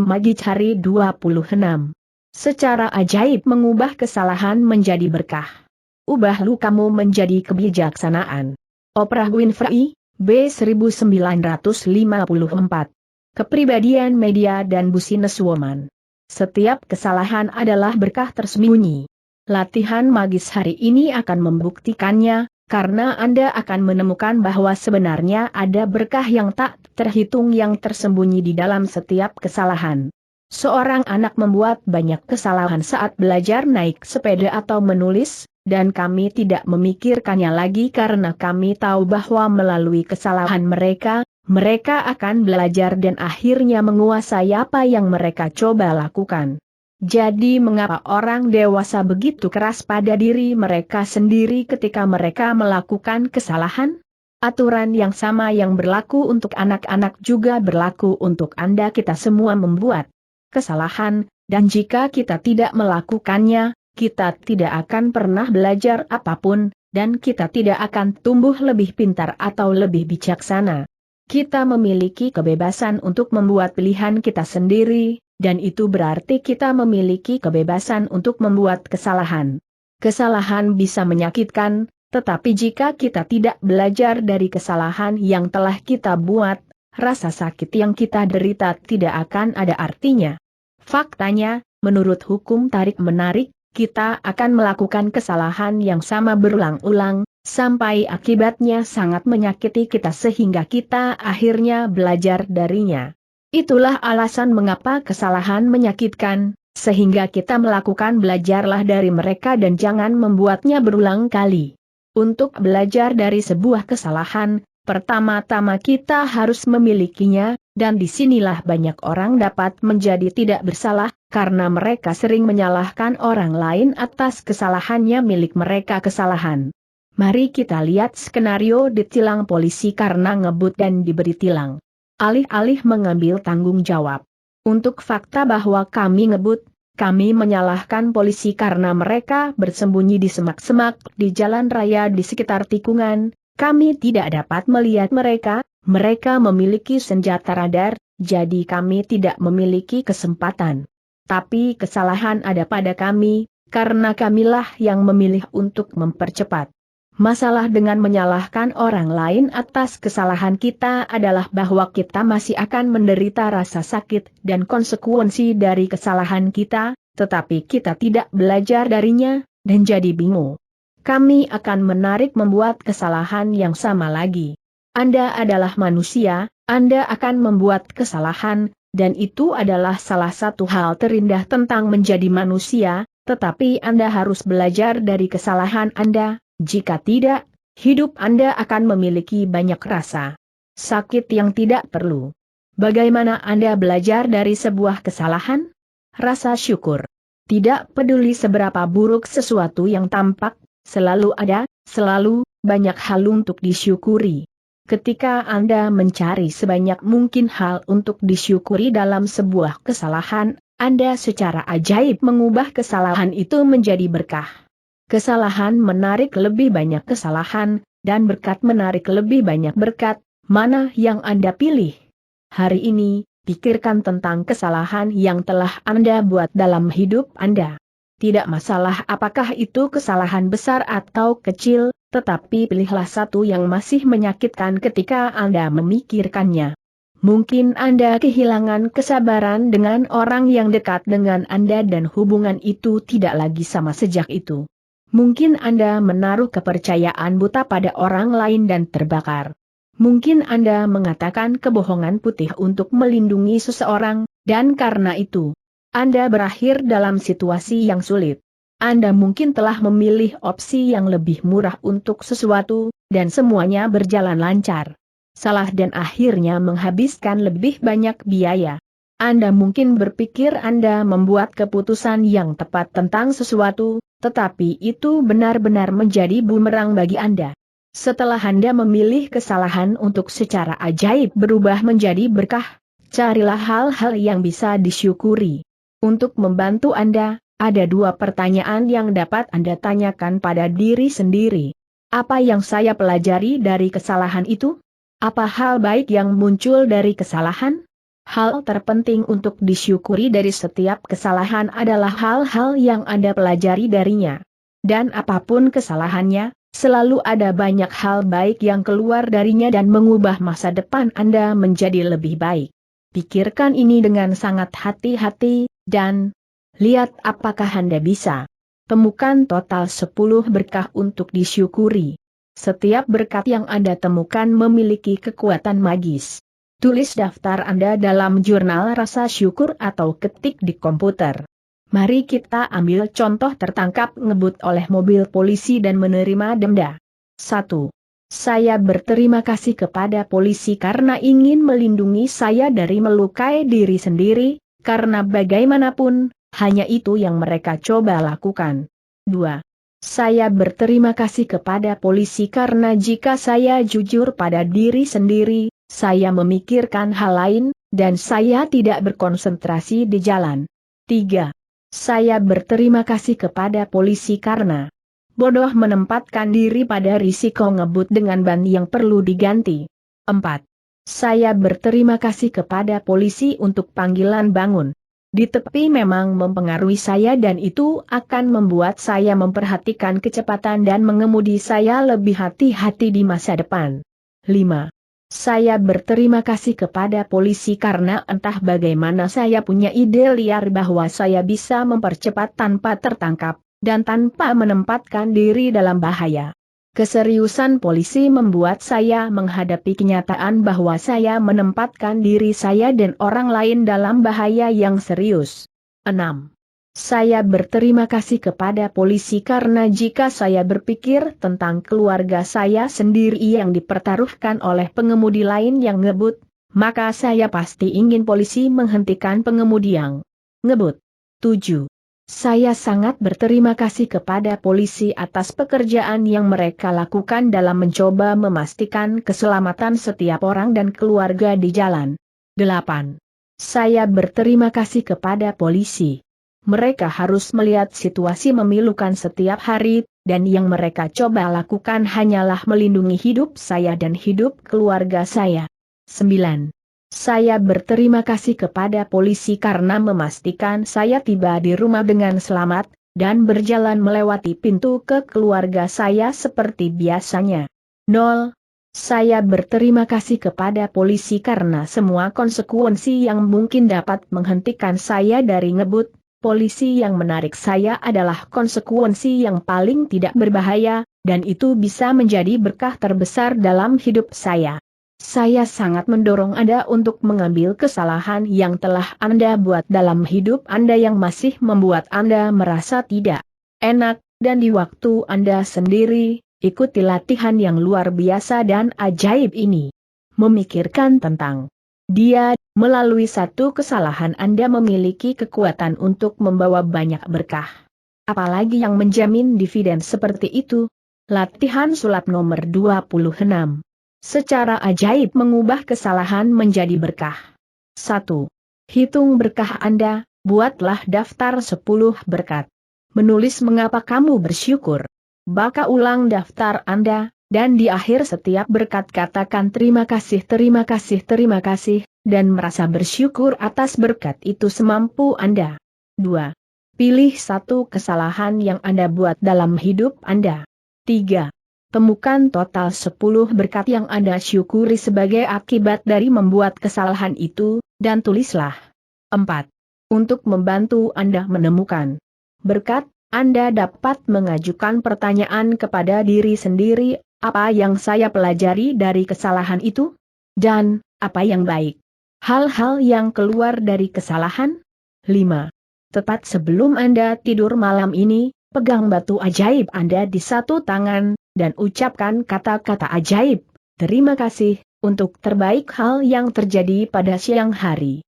Magicari 26. Secara ajaib mengubah kesalahan menjadi berkah. Ubah lukamu menjadi kebijaksanaan. Oprah Winfrey, B. 1954. Kepribadian media dan businesswoman. Setiap kesalahan adalah berkah tersembunyi. Latihan magis hari ini akan membuktikannya, karena Anda akan menemukan bahwa sebenarnya ada berkah yang tak terhitung yang tersembunyi di dalam setiap kesalahan. Seorang anak membuat banyak kesalahan saat belajar naik sepeda atau menulis, dan kami tidak memikirkannya lagi karena kami tahu bahwa melalui kesalahan mereka akan belajar dan akhirnya menguasai apa yang mereka coba lakukan. Jadi mengapa orang dewasa begitu keras pada diri mereka sendiri ketika mereka melakukan kesalahan? Aturan yang sama yang berlaku untuk anak-anak juga berlaku untuk Anda. Kita semua membuat kesalahan, dan jika kita tidak melakukannya, kita tidak akan pernah belajar apapun, dan kita tidak akan tumbuh lebih pintar atau lebih bijaksana. Kita memiliki kebebasan untuk membuat pilihan kita sendiri, dan itu berarti kita memiliki kebebasan untuk membuat kesalahan. Kesalahan bisa menyakitkan, tetapi jika kita tidak belajar dari kesalahan yang telah kita buat, rasa sakit yang kita derita tidak akan ada artinya. Faktanya, menurut hukum tarik-menarik, kita akan melakukan kesalahan yang sama berulang-ulang, sampai akibatnya sangat menyakiti kita sehingga kita akhirnya belajar darinya. Itulah alasan mengapa kesalahan menyakitkan, sehingga kita melakukan belajarlah dari mereka dan jangan membuatnya berulang kali. Untuk belajar dari sebuah kesalahan, pertama-tama kita harus memilikinya, dan disinilah banyak orang dapat menjadi tidak bersalah, karena mereka sering menyalahkan orang lain atas kesalahannya milik mereka kesalahan. Mari kita lihat skenario ditilang polisi karena ngebut dan diberi tilang. Alih-alih mengambil tanggung jawab untuk fakta bahwa kami ngebut, kami menyalahkan polisi karena mereka bersembunyi di semak-semak di jalan raya di sekitar tikungan. Kami tidak dapat melihat mereka memiliki senjata radar, jadi kami tidak memiliki kesempatan. Tapi kesalahan ada pada kami, karena kamilah yang memilih untuk mempercepat. Masalah dengan menyalahkan orang lain atas kesalahan kita adalah bahwa kita masih akan menderita rasa sakit dan konsekuensi dari kesalahan kita, tetapi kita tidak belajar darinya, dan jadi bingung. Kami akan menarik membuat kesalahan yang sama lagi. Anda adalah manusia, Anda akan membuat kesalahan, dan itu adalah salah satu hal terindah tentang menjadi manusia, tetapi Anda harus belajar dari kesalahan Anda. Jika tidak, hidup Anda akan memiliki banyak rasa sakit yang tidak perlu. Bagaimana Anda belajar dari sebuah kesalahan? Rasa syukur. Tidak peduli seberapa buruk sesuatu yang tampak, selalu banyak hal untuk disyukuri. Ketika Anda mencari sebanyak mungkin hal untuk disyukuri dalam sebuah kesalahan, Anda secara ajaib mengubah kesalahan itu menjadi berkah. Kesalahan menarik lebih banyak kesalahan, dan berkat menarik lebih banyak berkat. Mana yang Anda pilih? Hari ini, pikirkan tentang kesalahan yang telah Anda buat dalam hidup Anda. Tidak masalah apakah itu kesalahan besar atau kecil, tetapi pilihlah satu yang masih menyakitkan ketika Anda memikirkannya. Mungkin Anda kehilangan kesabaran dengan orang yang dekat dengan Anda dan hubungan itu tidak lagi sama sejak itu. Mungkin Anda menaruh kepercayaan buta pada orang lain dan terbakar. Mungkin Anda mengatakan kebohongan putih untuk melindungi seseorang, dan karena itu, Anda berakhir dalam situasi yang sulit. Anda mungkin telah memilih opsi yang lebih murah untuk sesuatu, dan semuanya berjalan lancar. Salah dan akhirnya menghabiskan lebih banyak biaya. Anda mungkin berpikir Anda membuat keputusan yang tepat tentang sesuatu, tetapi itu benar-benar menjadi bumerang bagi Anda. Setelah Anda memilih kesalahan untuk secara ajaib berubah menjadi berkah, carilah hal-hal yang bisa disyukuri. Untuk membantu Anda, ada dua pertanyaan yang dapat Anda tanyakan pada diri sendiri. Apa yang saya pelajari dari kesalahan itu? Apa hal baik yang muncul dari kesalahan? Hal terpenting untuk disyukuri dari setiap kesalahan adalah hal-hal yang Anda pelajari darinya. Dan apapun kesalahannya, selalu ada banyak hal baik yang keluar darinya dan mengubah masa depan Anda menjadi lebih baik. Pikirkan ini dengan sangat hati-hati, dan lihat apakah Anda bisa temukan total 10 berkah untuk disyukuri. Setiap berkat yang Anda temukan memiliki kekuatan magis. Tulis daftar Anda dalam jurnal rasa syukur atau ketik di komputer. Mari kita ambil contoh tertangkap ngebut oleh mobil polisi dan menerima denda. 1. Saya berterima kasih kepada polisi karena ingin melindungi saya dari melukai diri sendiri, karena bagaimanapun, hanya itu yang mereka coba lakukan. 2. Saya berterima kasih kepada polisi karena jika saya jujur pada diri sendiri, saya memikirkan hal lain, dan saya tidak berkonsentrasi di jalan. 3. Saya berterima kasih kepada polisi karena bodoh menempatkan diri pada risiko ngebut dengan ban yang perlu diganti. 4. Saya berterima kasih kepada polisi untuk panggilan bangun di tepi memang mempengaruhi saya dan itu akan membuat saya memperhatikan kecepatan dan mengemudi saya lebih hati-hati di masa depan. 5. Saya berterima kasih kepada polisi karena entah bagaimana saya punya ide liar bahwa saya bisa mempercepat tanpa tertangkap, dan tanpa menempatkan diri dalam bahaya. Keseriusan polisi membuat saya menghadapi kenyataan bahwa saya menempatkan diri saya dan orang lain dalam bahaya yang serius. 6. Saya berterima kasih kepada polisi karena jika saya berpikir tentang keluarga saya sendiri yang dipertaruhkan oleh pengemudi lain yang ngebut, maka saya pasti ingin polisi menghentikan pengemudi yang ngebut. 7. Saya sangat berterima kasih kepada polisi atas pekerjaan yang mereka lakukan dalam mencoba memastikan keselamatan setiap orang dan keluarga di jalan. 8. Saya berterima kasih kepada polisi. Mereka harus melihat situasi memilukan setiap hari, dan yang mereka coba lakukan hanyalah melindungi hidup saya dan hidup keluarga saya. 9. Saya berterima kasih kepada polisi karena memastikan saya tiba di rumah dengan selamat, dan berjalan melewati pintu ke keluarga saya seperti biasanya. 0. Saya berterima kasih kepada polisi karena semua konsekuensi yang mungkin dapat menghentikan saya dari ngebut, polisi yang menarik saya adalah konsekuensi yang paling tidak berbahaya, dan itu bisa menjadi berkah terbesar dalam hidup saya. Saya sangat mendorong Anda untuk mengambil kesalahan yang telah Anda buat dalam hidup Anda yang masih membuat Anda merasa tidak enak, dan di waktu Anda sendiri, ikuti latihan yang luar biasa dan ajaib ini. Memikirkan tentang dia, melalui satu kesalahan Anda memiliki kekuatan untuk membawa banyak berkah. Apalagi yang menjamin dividen seperti itu? Latihan sulap nomor 26. Secara ajaib mengubah kesalahan menjadi berkah. 1. Hitung berkah Anda, buatlah daftar 10 berkat. Menulis mengapa kamu bersyukur. Baca ulang daftar Anda, dan di akhir setiap berkat katakan terima kasih, terima kasih, terima kasih, dan merasa bersyukur atas berkat itu semampu Anda. 2. Pilih satu kesalahan yang Anda buat dalam hidup Anda. 3. Temukan total 10 berkat yang Anda syukuri sebagai akibat dari membuat kesalahan itu, dan tulislah. 4. Untuk membantu Anda menemukan berkat, Anda dapat mengajukan pertanyaan kepada diri sendiri, apa yang saya pelajari dari kesalahan itu? Dan, apa yang baik? Hal-hal yang keluar dari kesalahan? 5. Tepat sebelum Anda tidur malam ini, pegang batu ajaib Anda di satu tangan, dan ucapkan kata-kata ajaib, terima kasih, untuk terbaik hal yang terjadi pada siang hari.